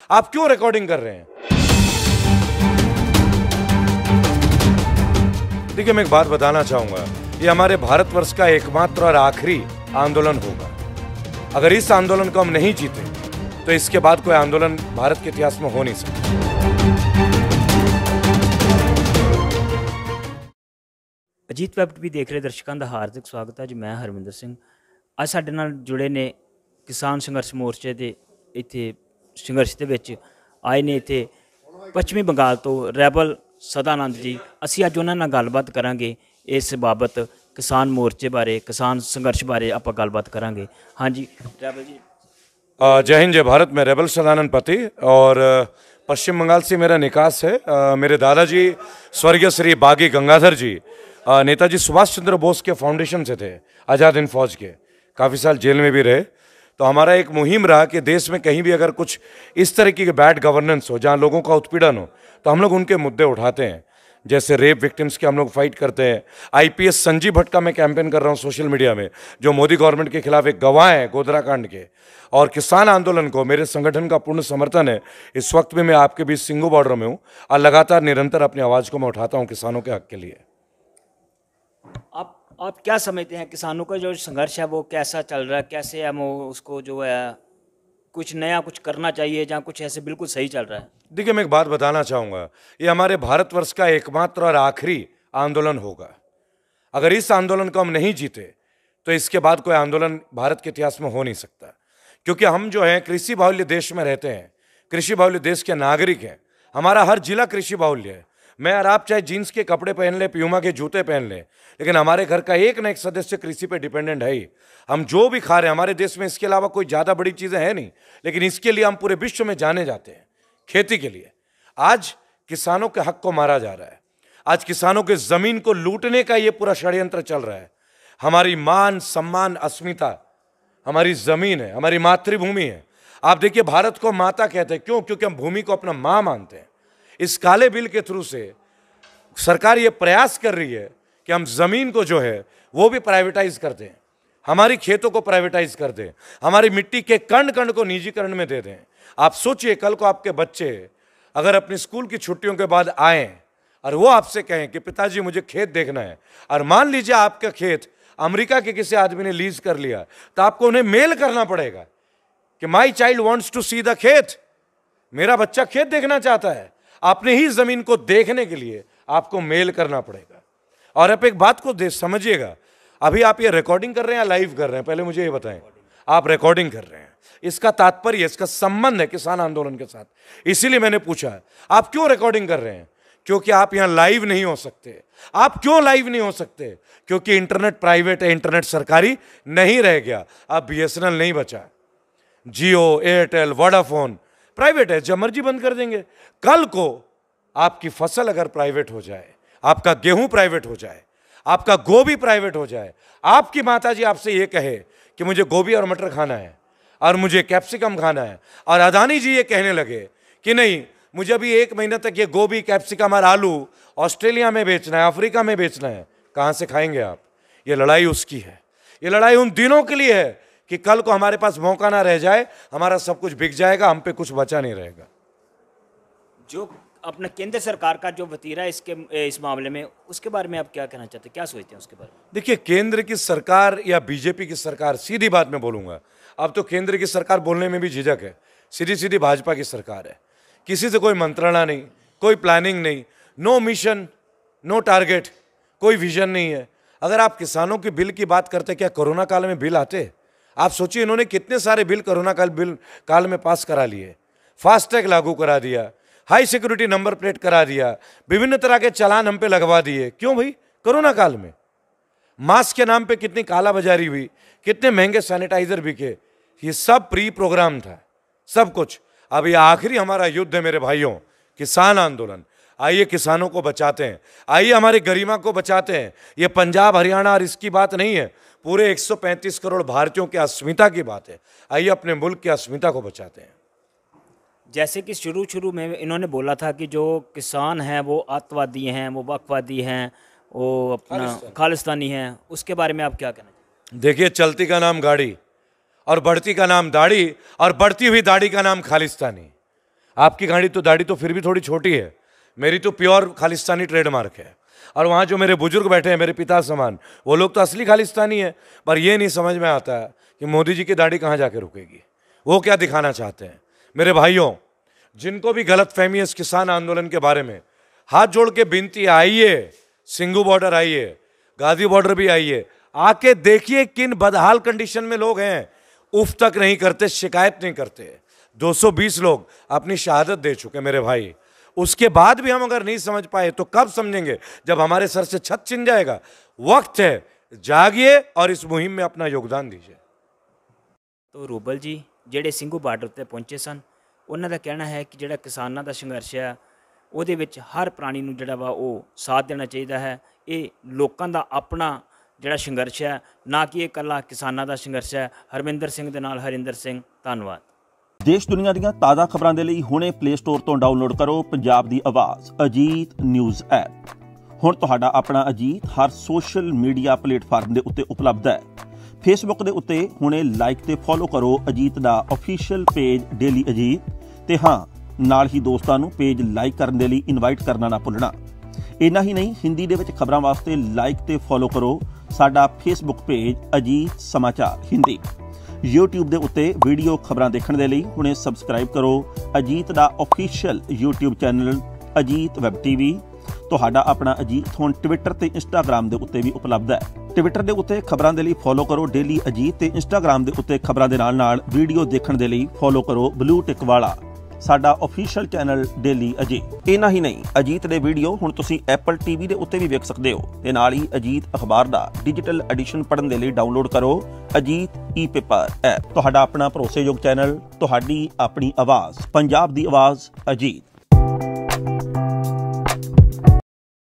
आप क्यों रिकॉर्डिंग कर रहे हैं? देखिए, मैं एक बात बताना चाहूंगा, ये हमारे भारतवर्ष का एकमात्र और आखिरी आंदोलन होगा। अगर इस आंदोलन को हम नहीं जीते तो इसके बाद कोई आंदोलन भारत के इतिहास में हो नहीं सकता। ਅਜੀਤ ਵੈਬ ਟੀਵੀ ਦੇਖ ਰਹੇ ਦਰਸ਼ਕਾਂ ਦਾ ਹਾਰਦਿਕ ਸਵਾਗਤ ਹੈ ਜੀ। ਮੈਂ ਹਰਮਿੰਦਰ ਸਿੰਘ। ਅੱਜ ਸਾਡੇ ਨਾਲ ਜੁੜੇ ਨੇ ਕਿਸਾਨ ਸੰਘਰਸ਼ ਮੋਰਚੇ ਦੇ ਇੱਥੇ ਸੰਘਰਸ਼ ਦੇ ਵਿੱਚ ਆਏ ਨੇ ਇੱਥੇ ਪੱਛਮੀ ਬੰਗਾਲ ਤੋਂ ਰੈਬਲ ਸਦਾਨੰਦ ਜੀ। ਅਸੀਂ ਅੱਜ ਉਹਨਾਂ ਨਾਲ ਗੱਲਬਾਤ ਕਰਾਂਗੇ ਇਸ ਬਾਬਤ, ਕਿਸਾਨ ਮੋਰਚੇ ਬਾਰੇ, ਕਿਸਾਨ ਸੰਘਰਸ਼ ਬਾਰੇ ਆਪਾਂ ਗੱਲਬਾत ਕਰਾਂਗੇ। ਹਾਂਜੀ ਰੈਬਲ जी। जय हिंद, जय भारत। मैं रेबल सदानंद पति और पश्चिम बंगाल से मेरा निकास है। मेरे दादाजी स्वर्गीय श्री बागी गंगाधर जी नेताजी सुभाष चंद्र बोस के फाउंडेशन से थे, आज़ाद हिंद फौज के। काफ़ी साल जेल में भी रहे। तो हमारा एक मुहिम रहा कि देश में कहीं भी अगर कुछ इस तरह की बैड गवर्नेंस हो, जहाँ लोगों का उत्पीड़न हो, तो हम लोग उनके मुद्दे उठाते हैं। जैसे रेप विक्टिम्स के हम लोग फाइट करते हैं। आईपीएस संजीव भट्ट का मैं कैंपेन कर रहा हूँ सोशल मीडिया में, जो मोदी गवर्नमेंट के खिलाफ एक गवाह हैं गोधरा कांड के। और किसान आंदोलन को मेरे संगठन का पूर्ण समर्थन है। इस वक्त भी मैं आपके बीच सिंगू बॉर्डर में हूँ और लगातार निरंतर अपनी आवाज़ को मैं उठाता हूँ किसानों के हक के लिए। आप क्या समझते हैं किसानों का जो संघर्ष है वो कैसा चल रहा है? कैसे हम उसको जो है कुछ नया कुछ करना चाहिए, जहाँ कुछ ऐसे बिल्कुल सही चल रहा है? देखिए, मैं एक बात बताना चाहूँगा, ये हमारे भारतवर्ष का एकमात्र और आखिरी आंदोलन होगा। अगर इस आंदोलन को हम नहीं जीते तो इसके बाद कोई आंदोलन भारत के इतिहास में हो नहीं सकता। क्योंकि हम जो हैं कृषि बाहुल्य देश में रहते हैं, कृषि बाहुल्य देश के नागरिक हैं। हमारा हर जिला कृषि बाहुल्य है। मैं और आप चाहे जीन्स के कपड़े पहन ले, प्यूमा के जूते पहन ले, लेकिन हमारे घर का एक ना एक सदस्य कृषि पे डिपेंडेंट है ही। हम जो भी खा रहे हैं हमारे देश में, इसके अलावा कोई ज़्यादा बड़ी चीज़ें हैं नहीं, लेकिन इसके लिए हम पूरे विश्व में जाने जाते हैं, खेती के लिए। आज किसानों के हक को मारा जा रहा है। आज किसानों के ज़मीन को लूटने का ये पूरा षड्यंत्र चल रहा है। हमारी मान सम्मान अस्मिता हमारी ज़मीन है, हमारी मातृभूमि है। आप देखिए, भारत को माता कहते हैं। क्यों? क्योंकि हम भूमि को अपना माँ मानते हैं। इस काले बिल के थ्रू से सरकार ये प्रयास कर रही है कि हम ज़मीन को जो है वो भी प्राइवेटाइज कर दें, हमारी खेतों को प्राइवेटाइज कर दें, हमारी मिट्टी के कण कण को निजीकरण में दे दें। आप सोचिए, कल को आपके बच्चे अगर अपनी स्कूल की छुट्टियों के बाद आएँ और वो आपसे कहें कि पिताजी मुझे खेत देखना है, और मान लीजिए आपका खेत अमेरिका के किसी आदमी ने लीज कर लिया, तो आपको उन्हें मेल करना पड़ेगा कि my child wants to see the khet, मेरा बच्चा खेत देखना चाहता है। अपने ही जमीन को देखने के लिए आपको मेल करना पड़ेगा। और आप एक बात को समझिएगा, अभी आप ये रिकॉर्डिंग कर रहे हैं या लाइव कर रहे हैं? पहले मुझे ये बताएं। आप रिकॉर्डिंग कर रहे हैं, इसका तात्पर्य, इसका संबंध है किसान आंदोलन के साथ। इसीलिए मैंने पूछा आप क्यों रिकॉर्डिंग कर रहे हैं? क्योंकि आप यहां लाइव नहीं हो सकते। आप क्यों लाइव नहीं हो सकते? क्योंकि इंटरनेट प्राइवेट है, इंटरनेट सरकारी नहीं रह गया। अब बीएसएनएल नहीं बचा, जियो, एयरटेल, वोडाफोन प्राइवेट है, जब मर्जी बंद कर देंगे। कल को आपकी फसल अगर प्राइवेट हो जाए, आपका गेहूं प्राइवेट हो जाए, आपका गोभी प्राइवेट हो जाए, आपकी माताजी आपसे ये कहे कि मुझे गोभी और मटर खाना है और मुझे कैप्सिकम खाना है, और अदानी जी ये कहने लगे कि नहीं, मुझे अभी 1 महीने तक ये गोभी, कैप्सिकम और आलू ऑस्ट्रेलिया में बेचना है, अफ्रीका में बेचना है, कहाँ से खाएंगे आप? ये लड़ाई उसकी है। ये लड़ाई उन दिनों के लिए है कि कल को हमारे पास मौका ना रह जाए, हमारा सब कुछ बिक जाएगा, हम पे कुछ बचा नहीं रहेगा। जो अपना केंद्र सरकार का जो वतीरा है इस मामले में, उसके बारे में आप क्या कहना चाहते हैं, क्या सोचते हैं उसके बारे में? देखिए, केंद्र की सरकार या बीजेपी की सरकार, सीधी बात मैं बोलूँगा, अब तो केंद्र की सरकार बोलने में भी झिझक है। सीधी सीधी भाजपा की सरकार है। किसी से कोई मंत्रणा नहीं, कोई प्लानिंग नहीं, नो मिशन, नो टारगेट, कोई विजन नहीं है। अगर आप किसानों के बिल की बात करते, क्या कोरोना काल में बिल आते? आप सोचिए, इन्होंने कितने सारे बिल कोरोना काल में पास करा लिए। फास्टैग लागू करा दिया, हाई सिक्योरिटी नंबर प्लेट करा दिया, विभिन्न तरह के चालान हम पे लगवा दिए। क्यों भाई? कोरोना काल में मास्क के नाम पे कितनी कालाबाजारी हुई, कितने महंगे सैनिटाइजर बिके। ये सब प्री प्रोग्राम था, सब कुछ। अब ये आखिरी हमारा युद्ध है मेरे भाइयों, किसान आंदोलन। आइए किसानों को बचाते हैं, आइए हमारी गरिमा को बचाते हैं। ये पंजाब, हरियाणा और इसकी बात नहीं है, पूरे 135 करोड़ भारतीयों की अस्मिता की बात है। आइए अपने मुल्क की अस्मिता को बचाते हैं। जैसे कि शुरू में इन्होंने बोला था कि जो किसान हैं वो आतंकवादी हैं, वो वक्फवादी हैं, वो अपना खालिस्तानी हैं, उसके बारे में आप क्या कहना चाहते हैं? देखिए, चलती का नाम गाड़ी और बढ़ती का नाम दाढ़ी और बढ़ती हुई दाढ़ी का नाम खालिस्तानी। आपकी दाढ़ी तो फिर भी थोड़ी छोटी है, मेरी तो प्योर खालिस्तानी ट्रेडमार्क है। और वहाँ जो मेरे बुजुर्ग बैठे हैं, मेरे पिता समान, वो लोग तो असली खालिस्तानी है। पर ये नहीं समझ में आता है कि मोदी जी की दाढ़ी कहाँ जाके रुकेगी, वो क्या दिखाना चाहते हैं। मेरे भाइयों, जिनको भी गलत फहमी है इस किसान आंदोलन के बारे में, हाथ जोड़ के विनती, आइए, सिंघू बॉर्डर आइए, गाजी बॉर्डर भी आइए, आके देखिए किन बदहाल कंडीशन में लोग हैं। उफ तक नहीं करते, शिकायत नहीं करते। 220 लोग अपनी शहादत दे चुके मेरे भाई। उसके बाद भी हम अगर नहीं समझ पाए तो कब समझेंगे, जब हमारे सर से छत छिन जाएगा। वक्त है, जागिए और इस मुहिम में अपना योगदान दीजिए। तो रूबल जी ਜਿਹੜੇ ਸਿੰਘੂ ਬਾਰਡਰ ਤੇ ਪਹੁੰਚੇ ਸਨ, ਉਹਨਾਂ ਦਾ ਕਹਿਣਾ ਹੈ ਕਿ ਜਿਹੜਾ ਕਿਸਾਨਾਂ ਦਾ ਸੰਘਰਸ਼ ਹੈ ਉਹਦੇ ਵਿੱਚ ਹਰ ਪ੍ਰਾਣੀ ਨੂੰ ਜਿਹੜਾ ਵਾ ਉਹ ਸਾਥ ਦੇਣਾ ਚਾਹੀਦਾ ਹੈ। ਇਹ ਲੋਕਾਂ ਦਾ ਆਪਣਾ ਜਿਹੜਾ ਸੰਘਰਸ਼ ਹੈ, ਨਾ ਕਿ ਇਹ ਇਕੱਲਾ ਕਿਸਾਨਾਂ ਦਾ ਸੰਘਰਸ਼ ਹੈ। ਹਰਮਿੰਦਰ ਸਿੰਘ ਦੇ ਨਾਲ ਹਰਿੰਦਰ ਸਿੰਘ, ਧੰਨਵਾਦ। ਦੇਸ਼ ਦੁਨੀਆ ਦੀਆਂ ਤਾਜ਼ਾ ਖਬਰਾਂ ਦੇ ਲਈ ਹੁਣੇ ਪਲੇ ਸਟੋਰ ਤੋਂ ਡਾਊਨਲੋਡ ਕਰੋ ਪੰਜਾਬ ਦੀ ਆਵਾਜ਼ ਅਜੀਤ ਨਿਊਜ਼ ਐਪ। ਹੁਣ ਤੁਹਾਡਾ ਆਪਣਾ ਅਜੀਤ ਹਰ ਸੋਸ਼ਲ ਮੀਡੀਆ ਪਲੇਟਫਾਰਮ ਦੇ ਉੱਤੇ ਉਪਲਬਧ ਹੈ। ਫੇਸਬੁੱਕ ਦੇ ਉੱਤੇ ਹੁਣੇ ਲਾਈਕ ਤੇ ਫੋਲੋ ਕਰੋ ਅਜੀਤ ਦਾ ਅਫੀਸ਼ੀਅਲ ਪੇਜ ਡੇਲੀ ਅਜੀਤ, ਤੇ ਹਾਂ ਨਾਲ ਹੀ ਦੋਸਤਾਂ ਨੂੰ ਪੇਜ ਲਾਈਕ ਕਰਨ ਦੇ ਲਈ ਇਨਵਾਈਟ ਕਰਨਾ ਨਾ ਭੁੱਲਣਾ। ਇੰਨਾ ਹੀ ਨਹੀਂ, ਹਿੰਦੀ ਦੇ ਵਿੱਚ ਖਬਰਾਂ ਵਾਸਤੇ ਲਾਈਕ ਤੇ ਫੋਲੋ ਕਰੋ ਸਾਡਾ ਫੇਸਬੁੱਕ ਪੇਜ ਅਜੀਤ ਸਮਾਚਾਰ ਹਿੰਦੀ। YouTube ਦੇ ਉੱਤੇ ਵੀਡੀਓ ਖਬਰਾਂ ਦੇਖਣ ਦੇ ਲਈ ਹੁਣੇ ਸਬਸਕ੍ਰਾਈਬ ਕਰੋ ਅਜੀਤ ਦਾ official YouTube channel Ajit web TV. ਤੁਹਾਡਾ ਆਪਣਾ ਅਜੀਤ ਹੁਣ ਟਵਿੱਟਰ ਤੇ ਇੰਸਟਾਗ੍ਰਾਮ ਦੇ ਉੱਤੇ ਵੀ ਉਪਲਬਧ ਹੈ। ਟਵਿੱਟਰ ਦੇ ਉੱਤੇ ਖਬਰਾਂ ਦੇ ਲਈ ਫੋਲੋ ਕਰੋ ਡੇਲੀ ਅਜੀਤ, ਤੇ ਇੰਸਟਾਗ੍ਰਾਮ ਦੇ ਉੱਤੇ ਖਬਰਾਂ ਦੇ ਨਾਲ ਵੀਡੀਓ ਦੇਖਣ ਦੇ ਲਈ ਫੋਲੋ ਕਰੋ ਬਲੂ ਟਿਕ ਵਾਲਾ ਸਾਡਾ ਅਫੀਸ਼ੀਅਲ ਚੈਨਲ ਡੇਲੀ ਅਜੀਤ। ਇੰਨਾ ਹੀ ਨਹੀਂ, ਅਜੀਤ ਦੇ ਵੀਡੀਓ ਹੁਣ ਤੁਸੀਂ ਐਪਲ ਟੀਵੀ ਦੇ ਉੱਤੇ ਵੀ ਵੇਖ ਸਕਦੇ ਹੋ, ਤੇ ਨਾਲ ਹੀ ਅਜੀਤ ਅਖਬਾਰ ਦਾ ਡਿਜੀਟਲ ਐਡੀਸ਼ਨ ਪੜ੍ਹਨ ਦੇ ਲਈ ਡਾਊਨਲੋਡ ਕਰੋ ਅਜੀਤ ਈ-ਪੇਪਰ ਐਪ। ਤੁਹਾਡਾ ਆਪਣਾ ਭਰੋਸੇਯੋਗ ਚੈਨਲ, ਤੁਹਾਡੀ ਆਪਣੀ ਆਵਾਜ਼, ਪੰਜਾਬ ਦੀ ਆਵਾਜ਼ ਅਜੀਤ।